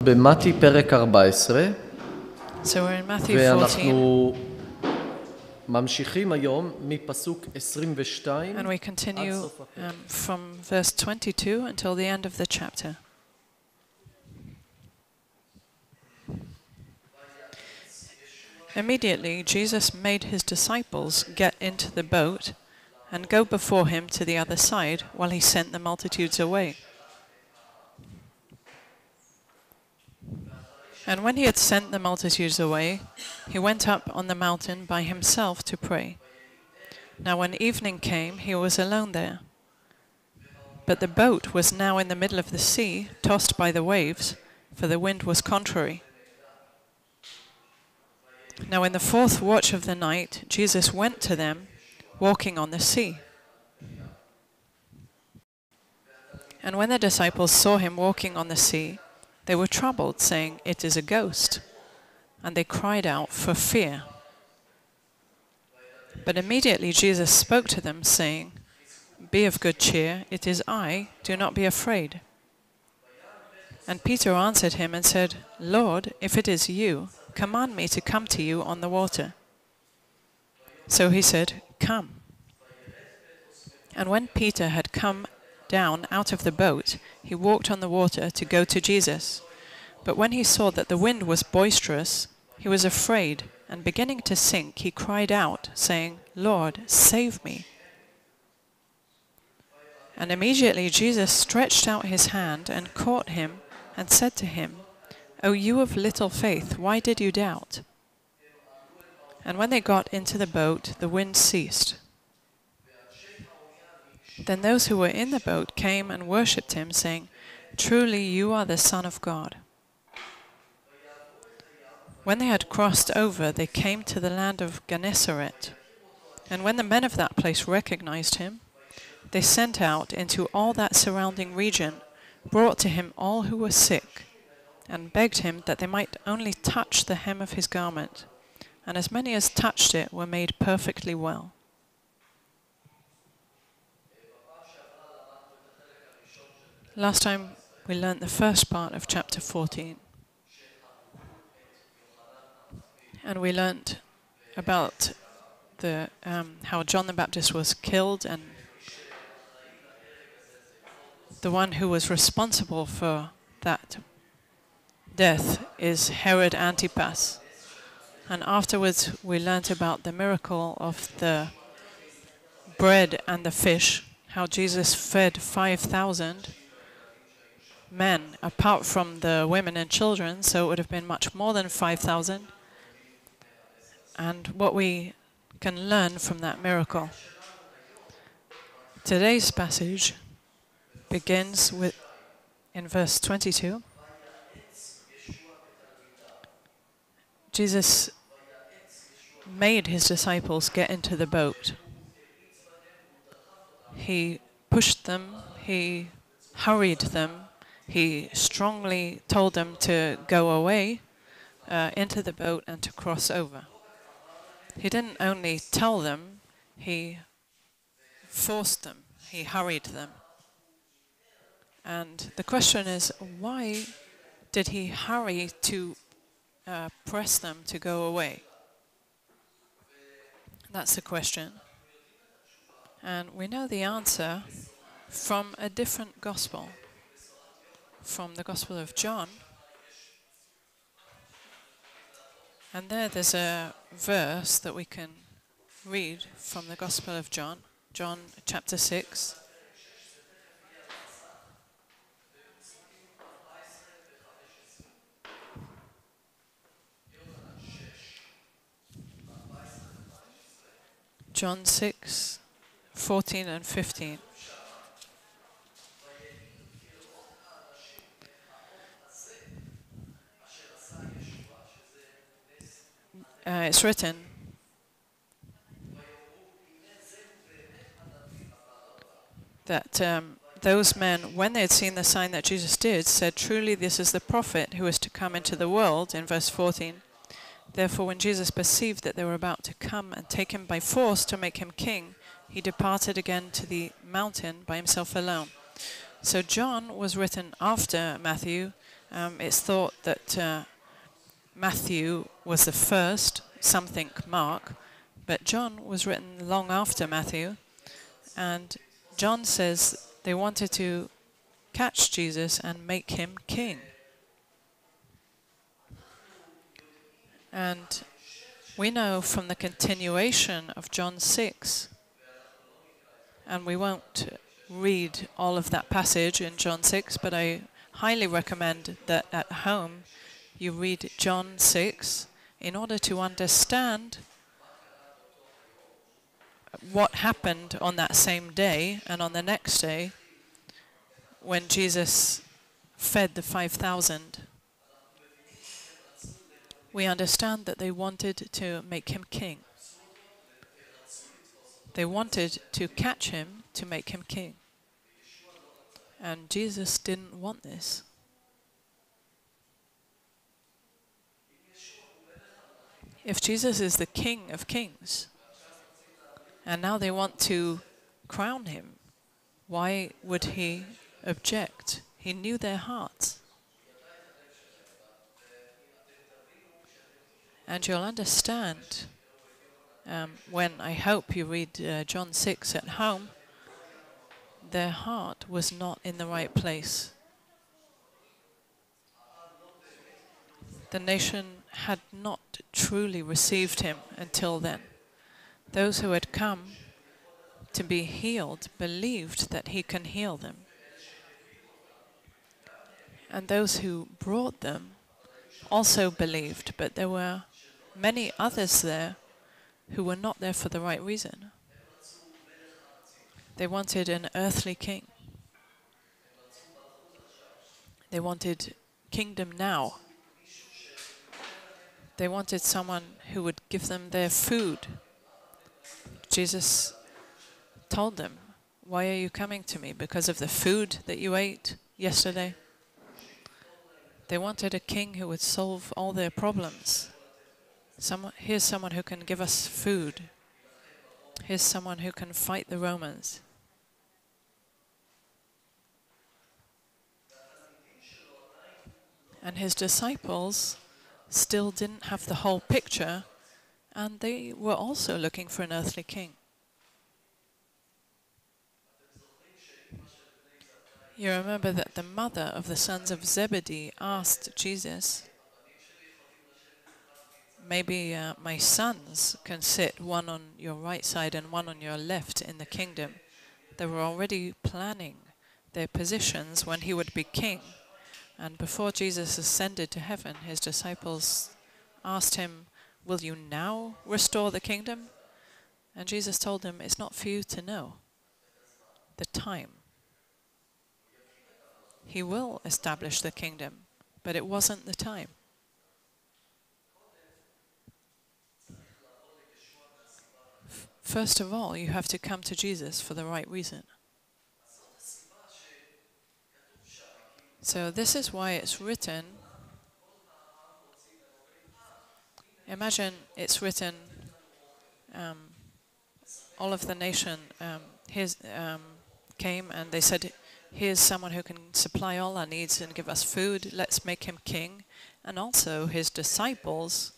במתי פרק 14, So we're in Matthew 14, ואנחנו ממשיכים היום מפסוק 22 and we עד continue סוף הפרק. from verse 22 until the end of the chapter. Immediately, Jesus made his disciples get into the boat and go before him to the other side while he sent the multitudes away. And when he had sent the multitudes away, he went up on the mountain by himself to pray. Now when evening came, he was alone there. But the boat was now in the middle of the sea, tossed by the waves, for the wind was contrary. Now in the fourth watch of the night, Jesus went to them, walking on the sea. And when the disciples saw him walking on the sea, they were troubled, saying, "It is a ghost." And they cried out for fear. But immediately Jesus spoke to them, saying, "Be of good cheer, it is I, do not be afraid." And Peter answered him and said, "Lord, if it is you, command me to come to you on the water." So he said, "Come." And when Peter had come down out of the boat, he walked on the water to go to Jesus. But when he saw that the wind was boisterous, he was afraid, and beginning to sink, he cried out, saying, "Lord, save me." And immediately Jesus stretched out his hand and caught him and said to him, "O you of little faith, why did you doubt?" And when they got into the boat, the wind ceased. Then those who were in the boat came and worshipped him, saying, "Truly you are the Son of God." When they had crossed over, they came to the land of Gennesaret. And when the men of that place recognized him, they sent out into all that surrounding region, brought to him all who were sick, and begged him that they might only touch the hem of his garment. And as many as touched it were made perfectly well. Last time we learnt the first part of chapter 14. And we learnt about how John the Baptist was killed, and the one who was responsible for that death is Herod Antipas. And afterwards we learnt about the miracle of the bread and the fish, how Jesus fed 5,000 men apart from the women and children, so it would have been much more than 5,000. And what we can learn from that miracle. Today's passage begins in verse 22. Jesus made his disciples get into the boat. He pushed them, he hurried them, he strongly told them to go away into the boat and to cross over. He didn't only tell them, he forced them, he hurried them. And the question is, why did he hurry to press them to go away? That's the question. And we know the answer from a different gospel, from the Gospel of John. And there's a verse that we can read from the Gospel of John, John chapter 6. John 6, 14 and 15. It's written that those men, when they had seen the sign that Jesus did, said, "Truly this is the prophet who is to come into the world," in verse 14. Therefore when Jesus perceived that they were about to come and take him by force to make him king, he departed again to the mountain by himself alone. So John was written after Matthew, It's thought that Matthew was the first, some think Mark, but John was written long after Matthew. And John says they wanted to catch Jesus and make him king. And we know from the continuation of John 6, and we won't read all of that passage in John 6, but I highly recommend that at home you read John 6 in order to understand what happened on that same day and on the next day when Jesus fed the 5,000. We understand that they wanted to make him king. They wanted to catch him to make him king. And Jesus didn't want this. If Jesus is the King of Kings, and now they want to crown him, why would he object? He knew their hearts. And you'll understand when I hope you read John 6 at home, their heart was not in the right place. The nation had not truly received him until then. Those who had come to be healed believed that he can heal them. And those who brought them also believed, but there were many others there who were not there for the right reason. They wanted an earthly king. They wanted kingdom now. They wanted someone who would give them their food. Jesus told them, "Why are you coming to me? Because of the food that you ate yesterday?" They wanted a king who would solve all their problems. Here's someone who can give us food. Here's someone who can fight the Romans. And his disciples still didn't have the whole picture, and they were also looking for an earthly king. You remember that the mother of the sons of Zebedee asked Jesus, "Maybe my sons can sit one on your right side and one on your left in the kingdom." They were already planning their positions when he would be king. And before Jesus ascended to heaven, his disciples asked him, "Will you now restore the kingdom?" And Jesus told them, "It's not for you to know the time. He will establish the kingdom, but it wasn't the time." First of all, you have to come to Jesus for the right reason. So this is why it's written. Imagine it's written, all of the nation came and they said, "Here's someone who can supply all our needs and give us food. Let's make him king." And also his disciples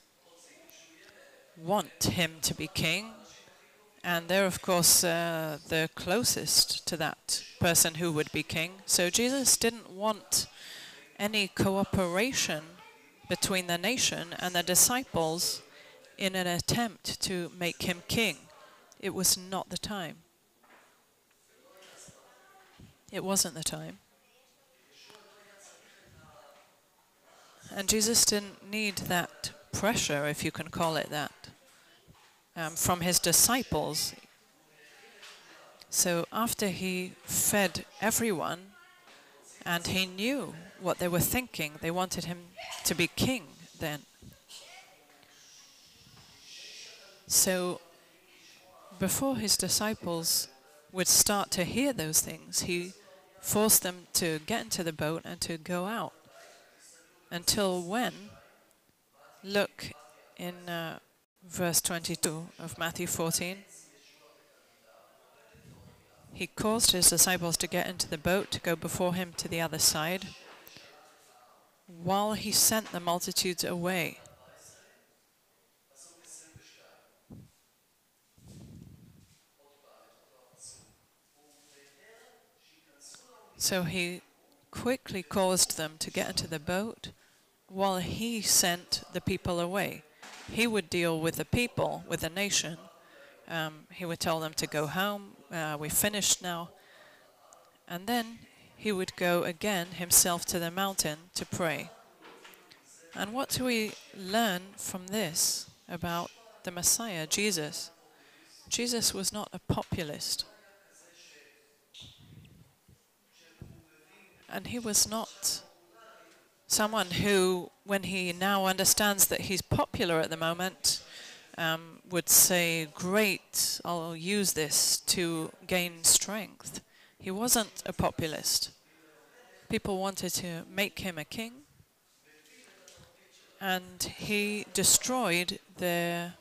want him to be king. And they're, of course, the closest to that person who would be king. So Jesus didn't want any cooperation between the nation and the disciples in an attempt to make him king. It was not the time. It wasn't the time. And Jesus didn't need that pressure, if you can call it that, from his disciples. So after he fed everyone, and he knew what they were thinking, they wanted him to be king then. So before his disciples would start to hear those things, he forced them to get into the boat and to go out. Until when? Look in verse 22 of Matthew 14. He caused his disciples to get into the boat to go before him to the other side, while he sent the multitudes away. So he quickly caused them to get into the boat while he sent the people away. He would deal with the people, with the nation. He would tell them to go home, we're finished now. And then he would go again himself to the mountain to pray. And what do we learn from this about the Messiah, Jesus? Jesus was not a populist. And he was not someone who, when he now understands that he's popular at the moment, would say, great, I'll use this to gain strength. He wasn't a populist. People wanted to make him a king, and he destroyed their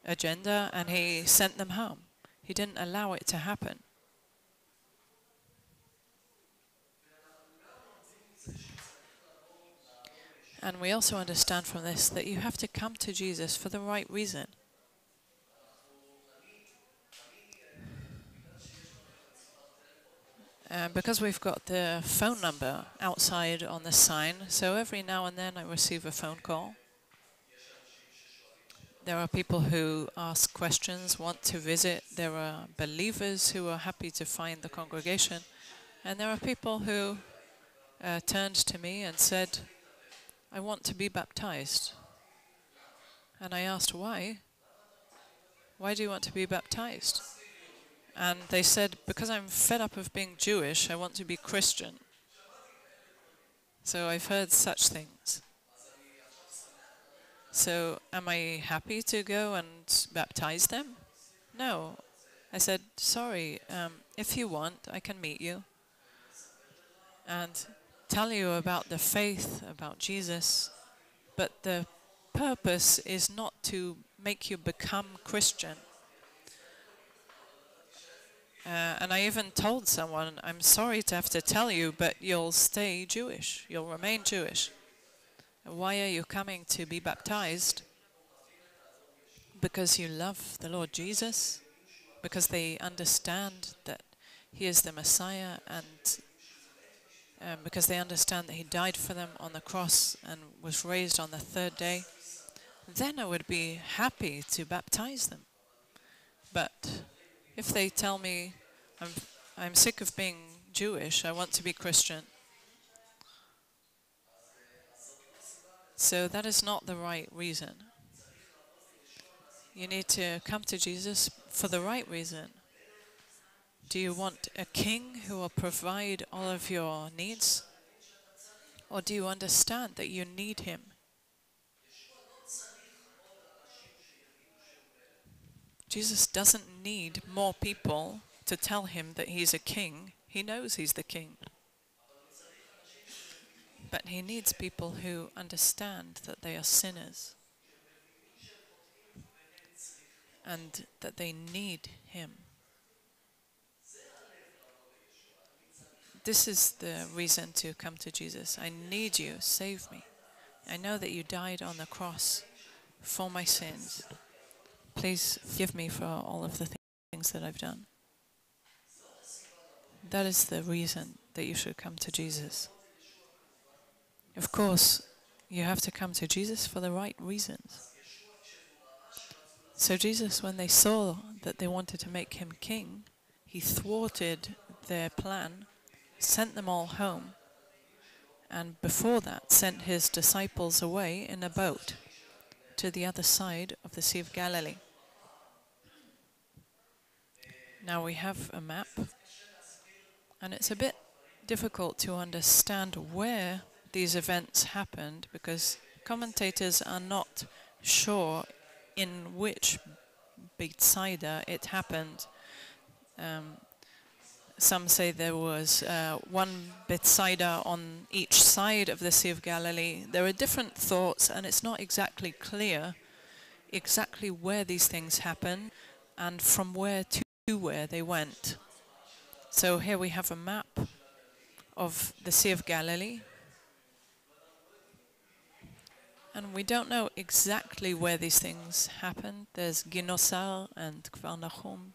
agenda and he sent them home. He didn't allow it to happen. And we also understand from this that you have to come to Jesus for the right reason. Because we've got the phone number outside on the sign, so every now and then I receive a phone call. There are people who ask questions, want to visit. There are believers who are happy to find the congregation. And there are people who turned to me and said, I want to be baptized. And I asked, why? Why do you want to be baptized? And they said, because I'm fed up of being Jewish, I want to be Christian. So I've heard such things. So am I happy to go and baptize them? No. I said, sorry, if you want, I can meet you and tell you about the faith, about Jesus. But the purpose is not to make you become Christian. And I even told someone, I'm sorry to have to tell you, but you'll stay Jewish. You'll remain Jewish. Why are you coming to be baptized? Because you love the Lord Jesus? Because they understand that he is the Messiah, and because they understand that he died for them on the cross and was raised on the third day? Then I would be happy to baptize them. But if they tell me, I'm sick of being Jewish, I want to be Christian, so that is not the right reason. You need to come to Jesus for the right reason. Do you want a king who will provide all of your needs? Or do you understand that you need him? Jesus doesn't need more people to tell him that he's a king. He knows he's the king. But he needs people who understand that they are sinners and that they need him. This is the reason to come to Jesus. I need you, save me. I know that you died on the cross for my sins. Please forgive me for all of the things that I've done. That is the reason that you should come to Jesus. Of course, you have to come to Jesus for the right reasons. So Jesus, when they saw that they wanted to make him king, he thwarted their plan, sent them all home, and before that sent his disciples away in a boat to the other side of the Sea of Galilee. Now we have a map, and it's a bit difficult to understand where these events happened because commentators are not sure in which Bethsaida it happened. Some say there was one Bethsaida on each side of the Sea of Galilee. There are different thoughts, and it's not exactly clear exactly where these things happened and from where to where they went. So here we have a map of the Sea of Galilee. And we don't know exactly where these things happened. There's Ginosar and Kfar Nahum.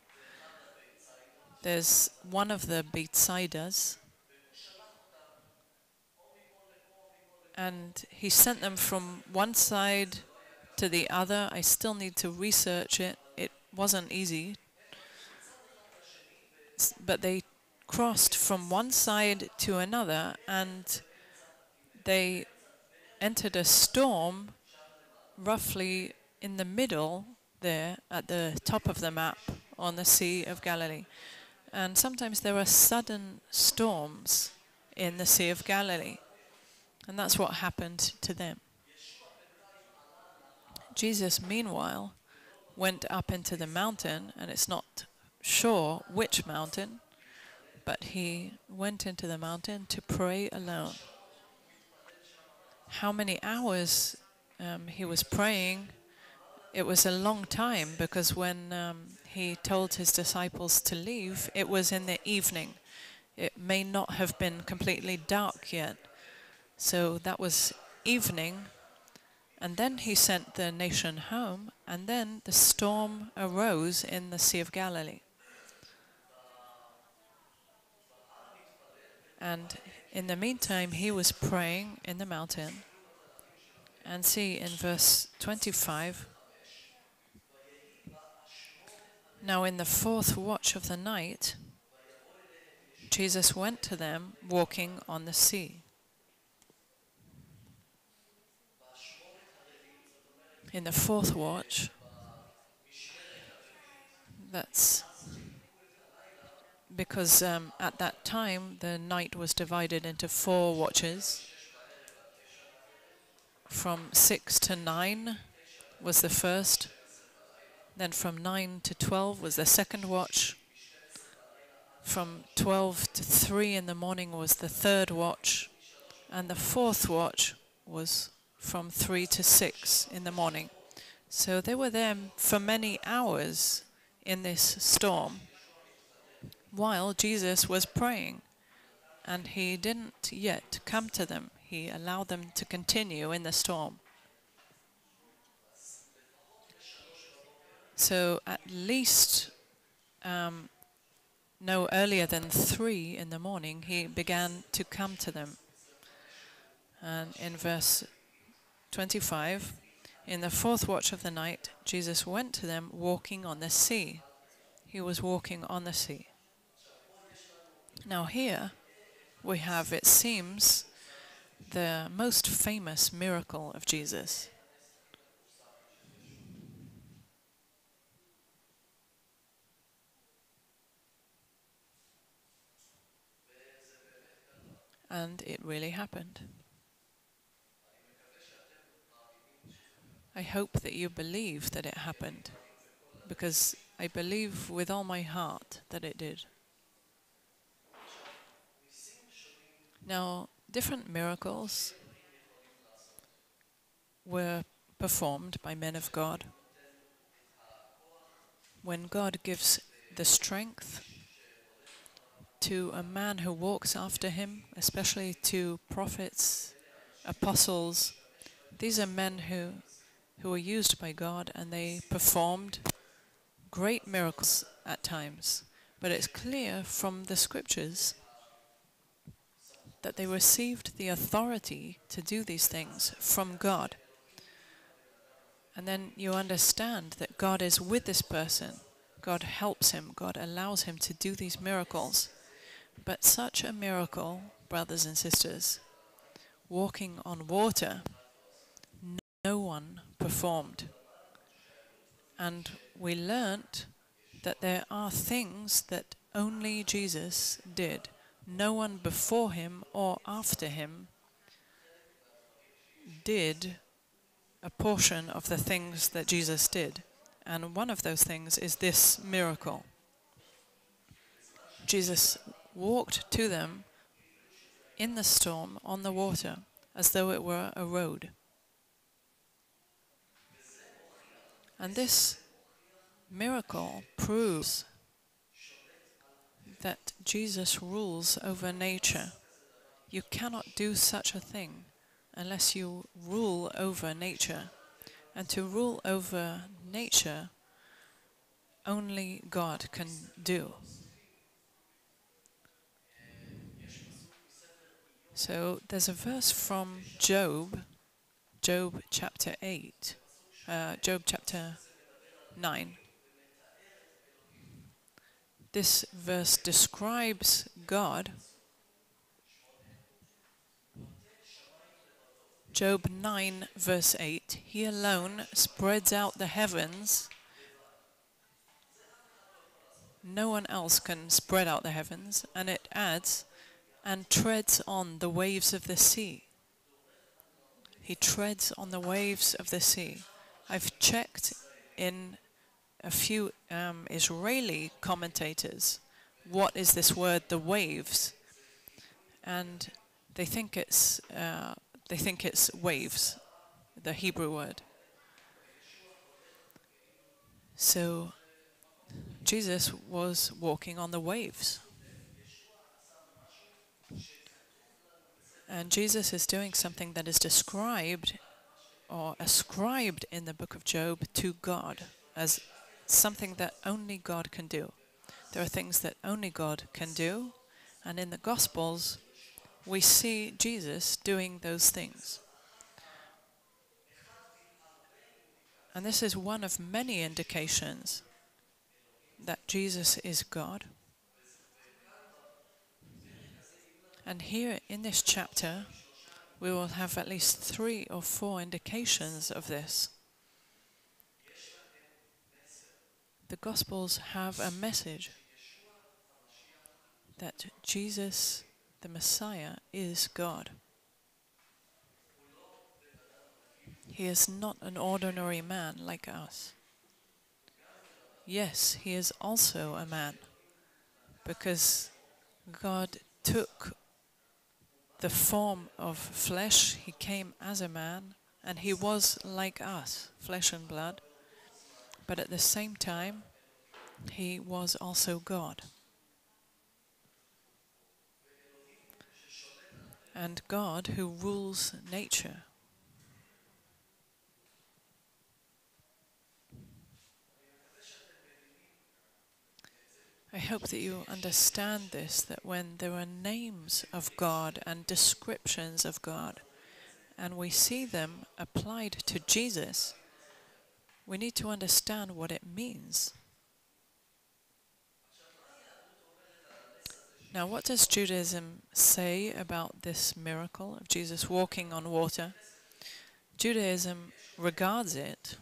There's one of the Beitzaidas. And he sent them from one side to the other. I still need to research it. It wasn't easy. But they crossed from one side to another, and they entered a storm roughly in the middle there at the top of the map on the Sea of Galilee. And sometimes there are sudden storms in the Sea of Galilee. And that's what happened to them. Jesus, meanwhile, went up into the mountain, and it's not sure which mountain, but he went into the mountain to pray alone. How many hours he was praying? It was a long time, because when he told his disciples to leave, it was in the evening. It may not have been completely dark yet. So that was evening, and then he sent the nation home, and then the storm arose in the Sea of Galilee. And in the meantime, he was praying in the mountain. And see in verse 25, now in the fourth watch of the night, Jesus went to them walking on the sea. In the fourth watch, that's because at that time the night was divided into 4 watches. From 6 to 9 was the first, then from 9 to 12 was the second watch, from 12 to 3 in the morning was the third watch, and the fourth watch was from 3 to 6 in the morning. So they were there for many hours in this storm while Jesus was praying, and he didn't yet come to them. He allowed them to continue in the storm. So at least no earlier than 3 in the morning, he began to come to them. And in verse 25, in the fourth watch of the night, Jesus went to them walking on the sea. He was walking on the sea. Now here we have, it seems, the most famous miracle of Jesus. And it really happened. I hope that you believe that it happened, because I believe with all my heart that it did. Now, different miracles were performed by men of God. When God gives the strength to a man who walks after him, especially to prophets, apostles, these are men who were used by God, and they performed great miracles at times. But it's clear from the scriptures that they received the authority to do these things from God. And then you understand that God is with this person. God helps him. God allows him to do these miracles. But such a miracle, brothers and sisters, walking on water, no one performed. And we learnt that there are things that only Jesus did. No one before him or after him did a portion of the things that Jesus did. And one of those things is this miracle. Jesus walked to them in the storm on the water as though it were a road. And this miracle proves that Jesus rules over nature. You cannot do such a thing unless you rule over nature. And to rule over nature, only God can do. So there's a verse from Job chapter 8, Job chapter 9. This verse describes God. Job 9 verse 8, he alone spreads out the heavens. No one else can spread out the heavens. And it adds, and treads on the waves of the sea. He treads on the waves of the sea. I've checked in a few Israeli commentators, what is this word, the waves? And they think it's waves, the Hebrew word. So Jesus was walking on the waves. And Jesus is doing something that is described or ascribed in the book of Job to God as something that only God can do. There are things that only God can do, and in the Gospels we see Jesus doing those things. And this is one of many indications that Jesus is God. And here in this chapter, we will have at least 3 or 4 indications of this. The Gospels have a message that Jesus, the Messiah, is God. He is not an ordinary man like us. Yes, he is also a man, because God took the form of flesh. He came as a man, and he was like us, flesh and blood. But at the same time, he was also God. And God who rules nature. I hope that you understand this, that when there are names of God and descriptions of God, and we see them applied to Jesus, we need to understand what it means. Now, what does Judaism say about this miracle of Jesus walking on water? Judaism regards it,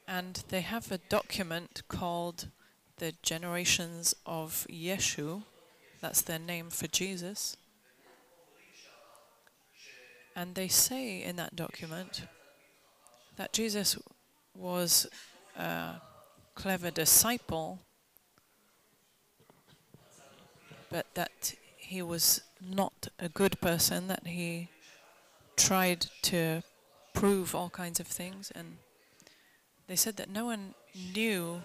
and they have a document called the Generations of Yeshu. That's their name for Jesus. And they say in that document that Jesus was a clever disciple, but that he was not a good person, that he tried to prove all kinds of things. And they said that no one knew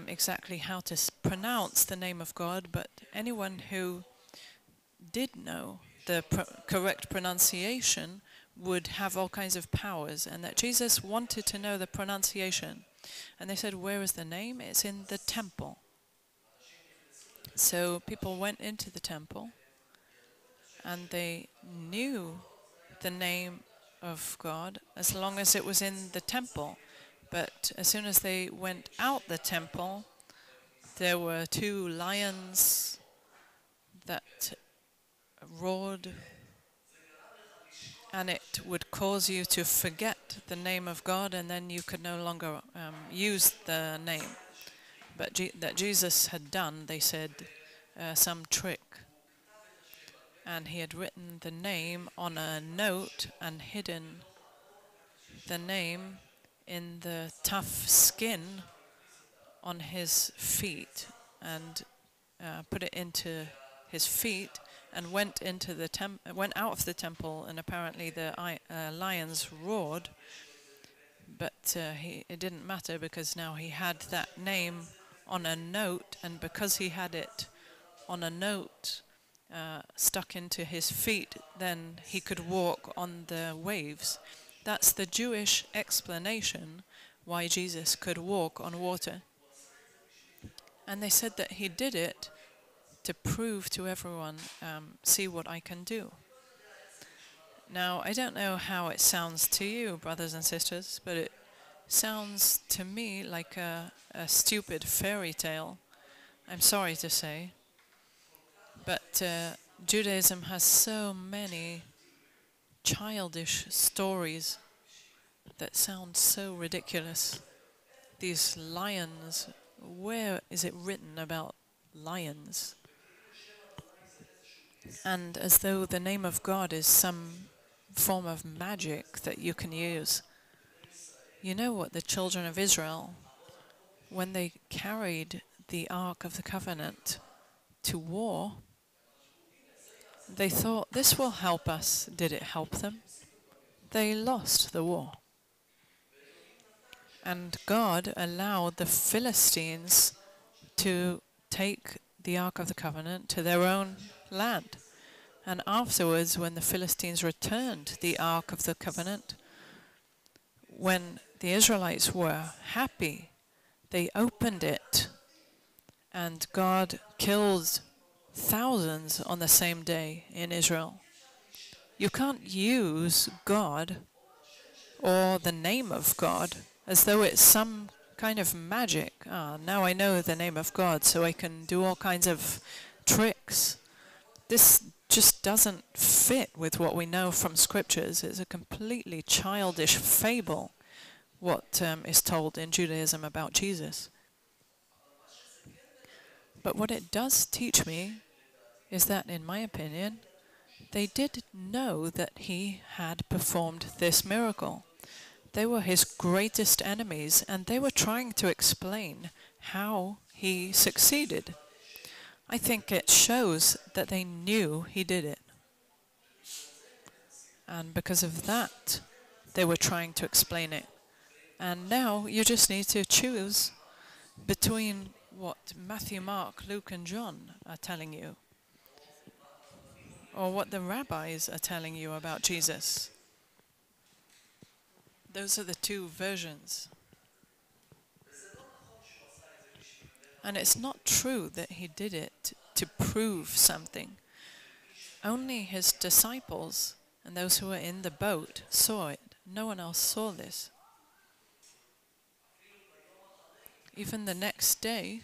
exactly how to pronounce the name of God, but anyone who did know the correct pronunciation would have all kinds of powers, and that Jesus wanted to know the pronunciation. And they said, where is the name? It's in the temple. So people went into the temple, and they knew the name of God as long as it was in the temple. But as soon as they went out the temple, there were 2 lions that roared, and it would cause you to forget the name of God, and then you could no longer use the name. But that Jesus had done, they said, some trick. And he had written the name on a note and hidden the name in the tough skin on his feet, and put it into his feet, and went out of the temple, and apparently the lions roared, but it didn't matter, because now he had that name on a note, and because he had it on a note, stuck into his feet, then he could walk on the waves. That's the Jewish explanation why Jesus could walk on water. And they said that he did it to prove to everyone, see what I can do. Now, I don't know how it sounds to you, brothers and sisters, but it sounds to me like a stupid fairy tale. I'm sorry to say. But Judaism has so many childish stories that sound so ridiculous. These lions, where is it written about lions? And as though the name of God is some form of magic that you can use. You know what the children of Israel, when they carried the Ark of the Covenant to war, they thought, this will help us. Did it help them? They lost the war. And God allowed the Philistines to take the Ark of the Covenant to their own land. And afterwards, when the Philistines returned the Ark of the Covenant, when the Israelites were happy, they opened it, and God killed thousands on the same day in Israel. You can't use God or the name of God as though it's some kind of magic. Now I know the name of God, so I can do all kinds of tricks. This just doesn't fit with what we know from scriptures. It's a completely childish fable, what is told in Judaism about Jesus. But what it does teach me is that, in my opinion, they did know that he had performed this miracle. They were his greatest enemies, and they were trying to explain how he succeeded. I think it shows that they knew he did it. And because of that, they were trying to explain it. And now you just need to choose between what Matthew, Mark, Luke, and John are telling you, or what the rabbis are telling you about Jesus. Those are the two versions. And it's not true that he did it to prove something. Only his disciples and those who were in the boat saw it. No one else saw this. Even the next day,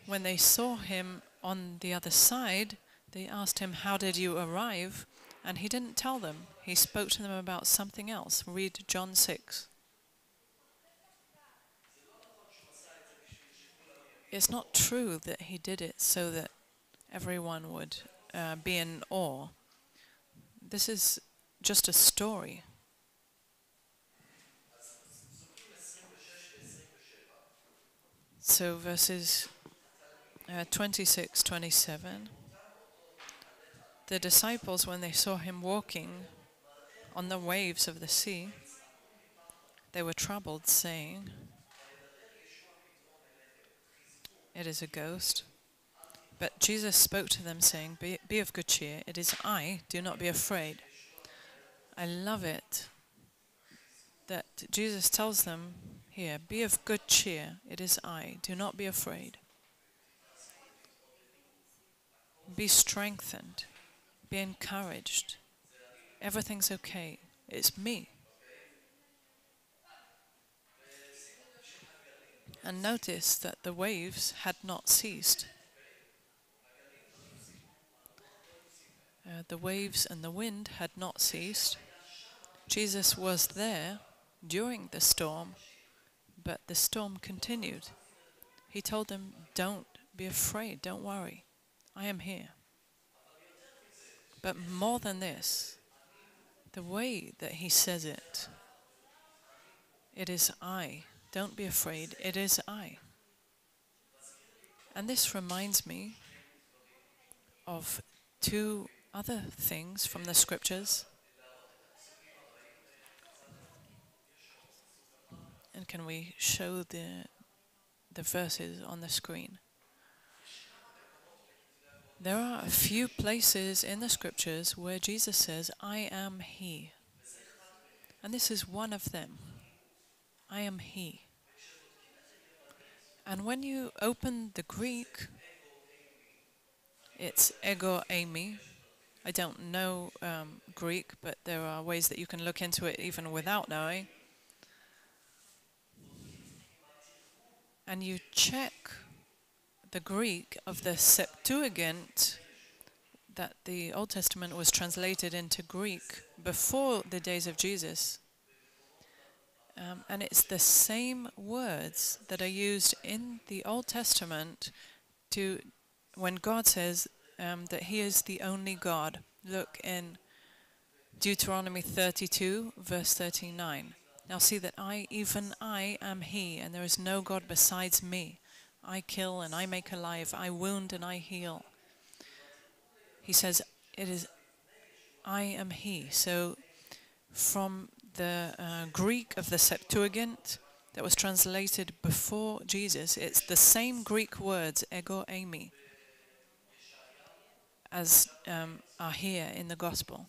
when they saw him on the other side, they asked him, "How did you arrive?" And he didn't tell them. He spoke to them about something else. Read John 6. It's not true that he did it so that everyone would be in awe. This is just a story. So verses 26, 27. The disciples, when they saw him walking on the waves of the sea, they were troubled, saying, "It is a ghost." But Jesus spoke to them, saying, Be of good cheer, it is I, do not be afraid. I love it that Jesus tells them here, be of good cheer, it is I, do not be afraid. Be strengthened, be encouraged. Everything's okay, it's me. And notice that the waves had not ceased. The waves and the wind had not ceased. Jesus was there during the storm, but the storm continued. He told them, don't be afraid, don't worry, I am here. But more than this, the way that he says it, it is I, don't be afraid, it is I. And this reminds me of two other things from the scriptures. And can we show the verses on the screen? There are a few places in the scriptures where Jesus says, I am He. And this is one of them. I am He. And when you open the Greek, it's ego eimi. I don't know Greek, but there are ways that you can look into it even without knowing. And you check the Greek of the Septuagint, that the Old Testament was translated into Greek before the days of Jesus. And it's the same words that are used in the Old Testament to when God says that He is the only God. Look in Deuteronomy 32, verse 39. Now see that even I am He, and there is no God besides me. I kill and I make alive, I wound and I heal. He says, it is I am He. So from the Greek of the Septuagint that was translated before Jesus, it's the same Greek words, ego eimi, as are here in the Gospel.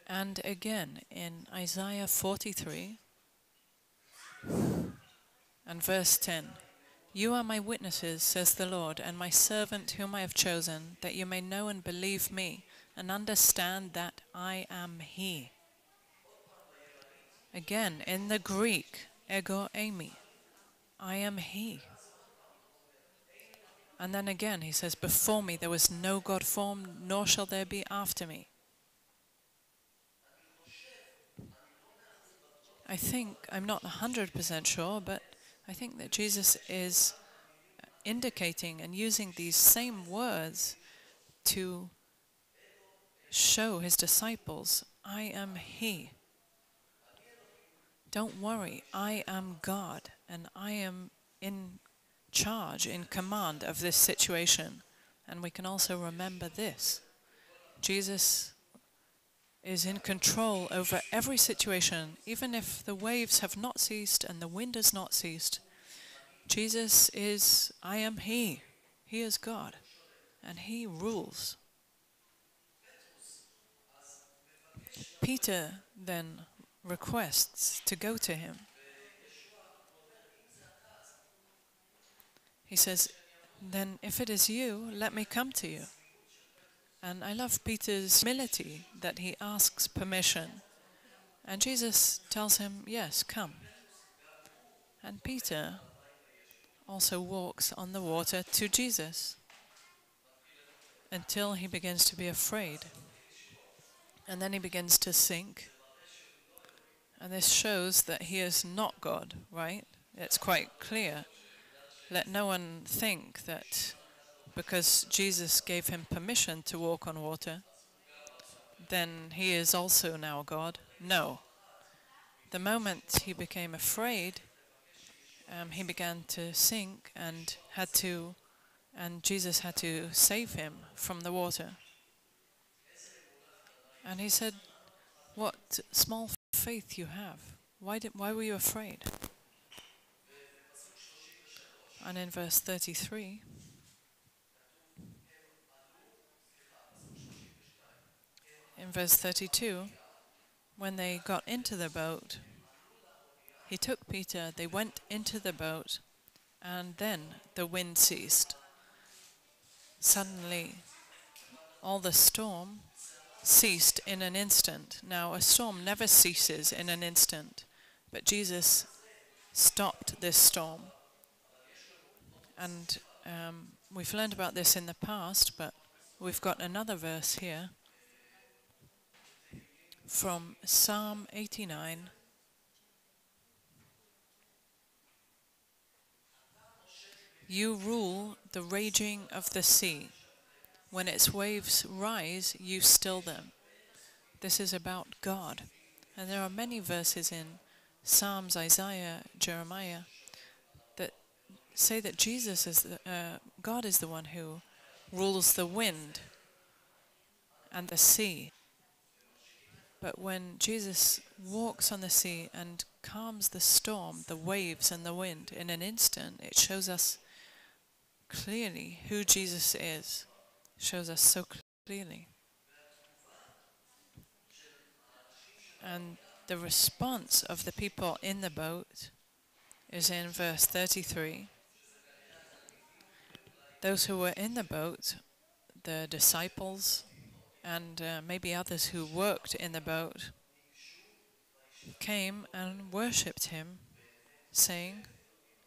And again in Isaiah 43 and verse 10. You are my witnesses, says the Lord, and my servant whom I have chosen, that you may know and believe me, and understand that I am He. Again, in the Greek, ego eimi, I am He. And then again he says, before me there was no God formed, nor shall there be after me. I think, I'm not 100% sure, but I think that Jesus is indicating and using these same words to show his disciples, I am He. Don't worry, I am God, and I am in charge, in command of this situation. And we can also remember this. Jesus is in control over every situation, even if the waves have not ceased and the wind has not ceased. Jesus is, I am He. He is God, and He rules. Peter then requests to go to Him. He says, then if it is you, let me come to you. And I love Peter's humility that he asks permission. And Jesus tells him, yes, come. And Peter also walks on the water to Jesus until he begins to be afraid. And then he begins to sink. And this shows that he is not God, right? It's quite clear. Let no one think that because Jesus gave him permission to walk on water, then he is also now God. No. The moment he became afraid, he began to sink and Jesus had to save him from the water. And he said, what small faith you have. Why were you afraid? And in verse 33, in verse 32, when they got into the boat, he took Peter, they went into the boat, and then the wind ceased. Suddenly, all the storm ceased in an instant. Now, a storm never ceases in an instant, but Jesus stopped this storm. And we've learned about this in the past, but we've got another verse here from Psalm 89. You rule the raging of the sea. When its waves rise, you still them. This is about God. And there are many verses in Psalms, Isaiah, Jeremiah, that say that Jesus is God is the one who rules the wind and the sea. But when Jesus walks on the sea and calms the storm, the waves and the wind in an instant, it shows us clearly who Jesus is. Shows us so clearly. And the response of the people in the boat is in verse 33. Those who were in the boat, the disciples, and maybe others who worked in the boat, came and worshipped him, saying,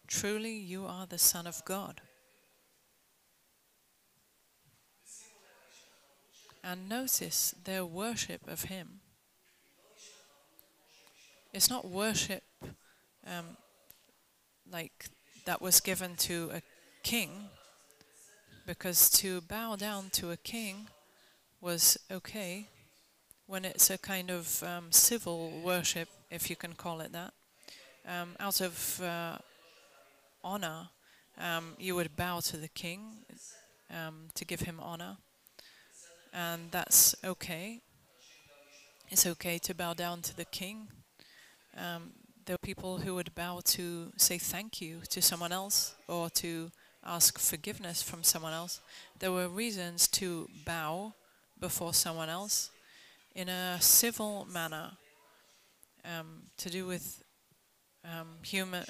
"Truly you are the Son of God." And notice their worship of him. It's not worship like that was given to a king, because to bow down to a king was okay when it's a kind of civil worship, if you can call it that. Out of honor, you would bow to the king to give him honor, and that's okay. It's okay to bow down to the king. There were people who would bow to say thank you to someone else or to ask forgiveness from someone else. There were reasons to bow before someone else in a civil manner, to do with human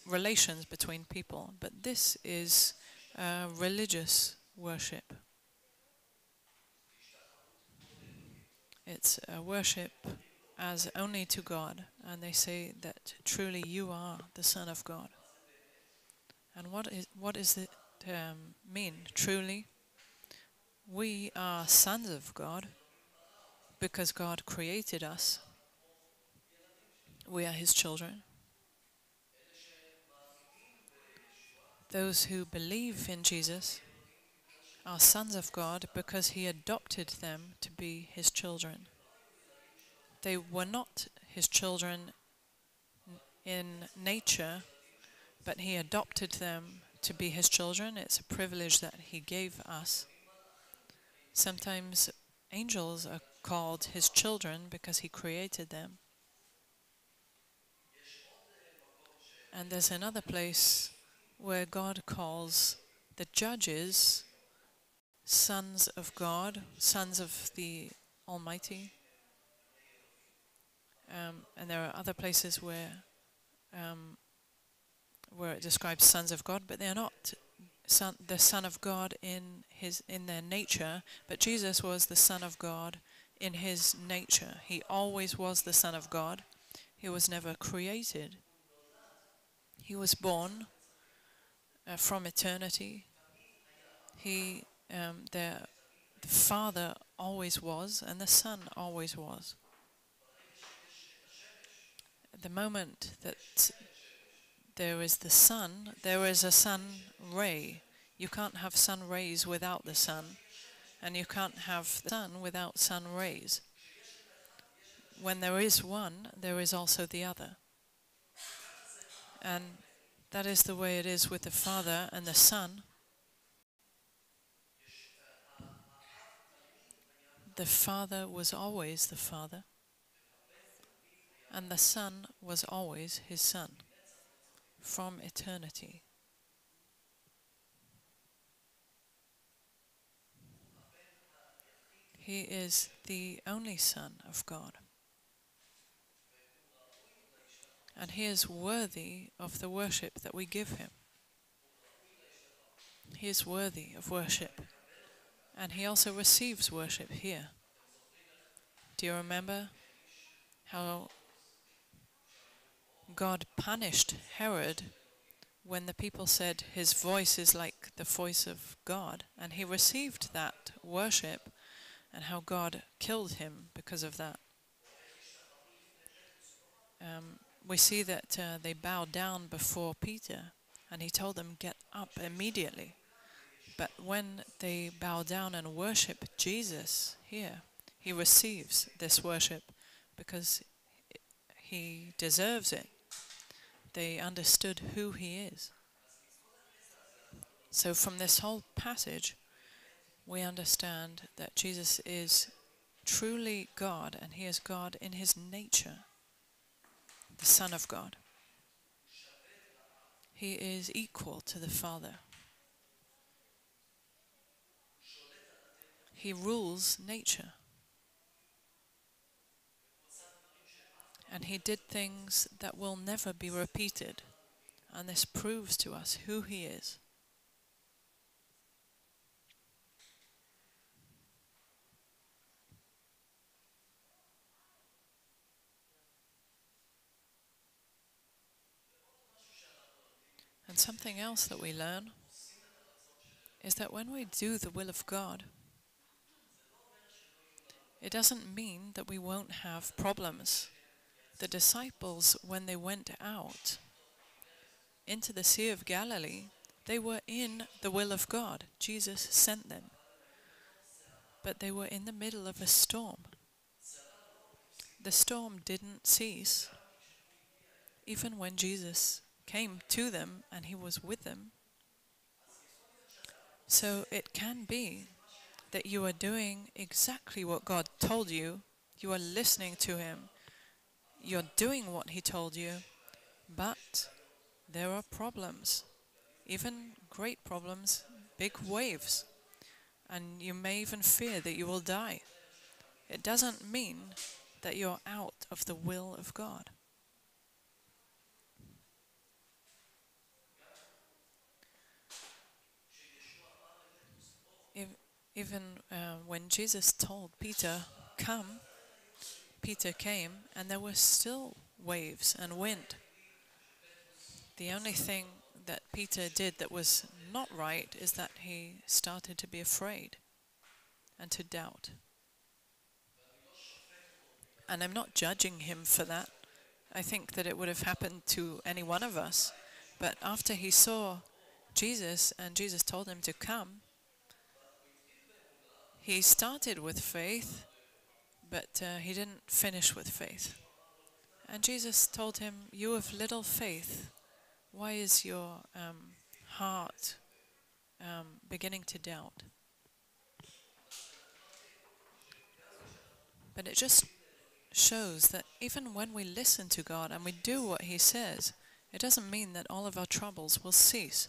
relations between people. But this is religious worship. It's a worship as only to God, and they say that truly you are the Son of God. And what does it mean? Truly, we are sons of God because God created us. We are his children. Those who believe in Jesus are sons of God because he adopted them to be his children. They were not his children in nature, but he adopted them to be his children. It's a privilege that he gave us. Sometimes angels are called his children because he created them. And there's another place where God calls the judges sons of God, sons of the Almighty. And there are other places where it describes sons of God, but they are not the Son of God in their nature. But Jesus was the Son of God in his nature. He always was the Son of God. He was never created. He was born from eternity. The Father always was, and the Son always was. The moment that there is the sun, there is a sun ray. You can't have sun rays without the sun, and you can't have the sun without sun rays. When there is one, there is also the other. And that is the way it is with the Father and the Son. The Father was always the Father, and the Son was always his Son, from eternity. He is the only Son of God. And he is worthy of the worship that we give him. He is worthy of worship. And he also receives worship here. Do you remember how God punished Herod when the people said his voice is like the voice of God? And he received that worship, and how God killed him because of that. We see that they bowed down before Peter, and he told them, "Get up immediately." But when they bow down and worship Jesus here, he receives this worship because he deserves it. They understood who he is. So from this whole passage, we understand that Jesus is truly God, and he is God in his nature, the Son of God. He is equal to the Father. He rules nature. And he did things that will never be repeated. And this proves to us who he is. And something else that we learn is that when we do the will of God, it doesn't mean that we won't have problems. The disciples, when they went out into the Sea of Galilee, they were in the will of God. Jesus sent them. But they were in the middle of a storm. The storm didn't cease. Even when Jesus came to them and he was with them. So it can be that you are doing exactly what God told you. You are listening to him. You're doing what he told you. But there are problems. Even great problems, big waves. And you may even fear that you will die. It doesn't mean that you're out of the will of God. Even when Jesus told Peter, come, Peter came, and there were still waves and wind. The only thing that Peter did that was not right is that he started to be afraid and to doubt. And I'm not judging him for that. I think that it would have happened to any one of us. But after he saw Jesus and Jesus told him to come, he started with faith, but he didn't finish with faith. And Jesus told him, you have little faith. Why is your heart beginning to doubt? But it just shows that even when we listen to God and we do what he says, it doesn't mean that all of our troubles will cease.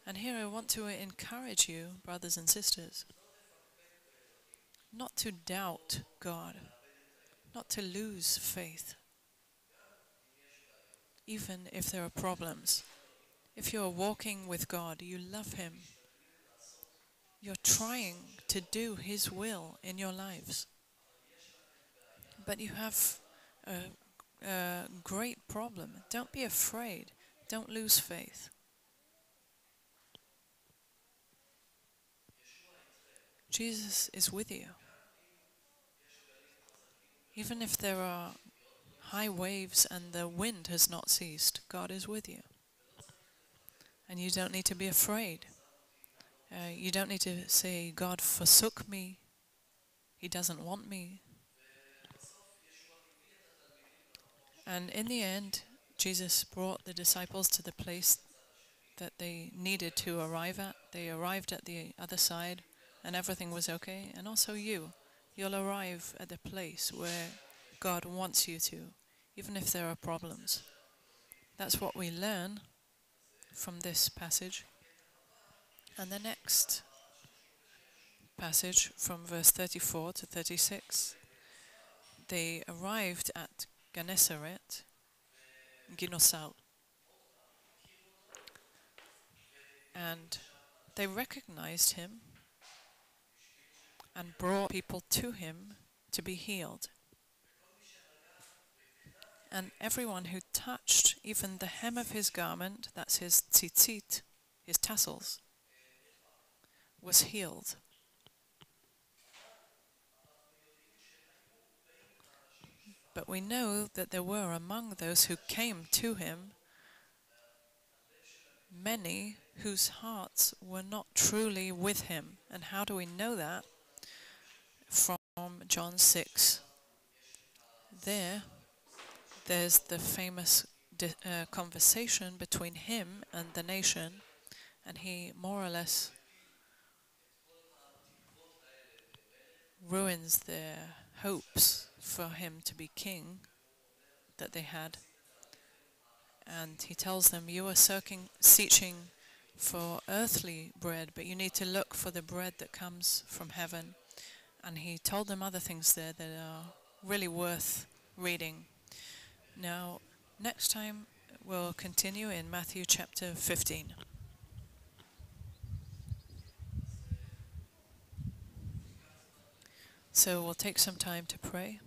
And here I want to encourage you, brothers and sisters, not to doubt God, not to lose faith, even if there are problems. If you are walking with God, you love him, you're trying to do his will in your lives. But you have a great problem. Don't be afraid. Don't lose faith. Jesus is with you. Even if there are high waves and the wind has not ceased, God is with you. And you don't need to be afraid. You don't need to say, God forsook me. He doesn't want me. And in the end, Jesus brought the disciples to the place that they needed to arrive at. They arrived at the other side and everything was okay. And also you'll arrive at the place where God wants you to, even if there are problems. That's what we learn from this passage. And the next passage from verse 34 to 36, they arrived at Gennesaret, Ginosal, and they recognized him and brought people to him to be healed. And everyone who touched even the hem of his garment, that's his tzitzit, his tassels, was healed. But we know that there were among those who came to him many whose hearts were not truly with him. And how do we know that? From John 6. There's the famous conversation between him and the nation, and he more or less ruins their hopes for him to be king that they had. And he tells them, you are searching for earthly bread, but you need to look for the bread that comes from heaven. And he told them other things there that are really worth reading. Now, next time we'll continue in Matthew chapter 15. So we'll take some time to pray.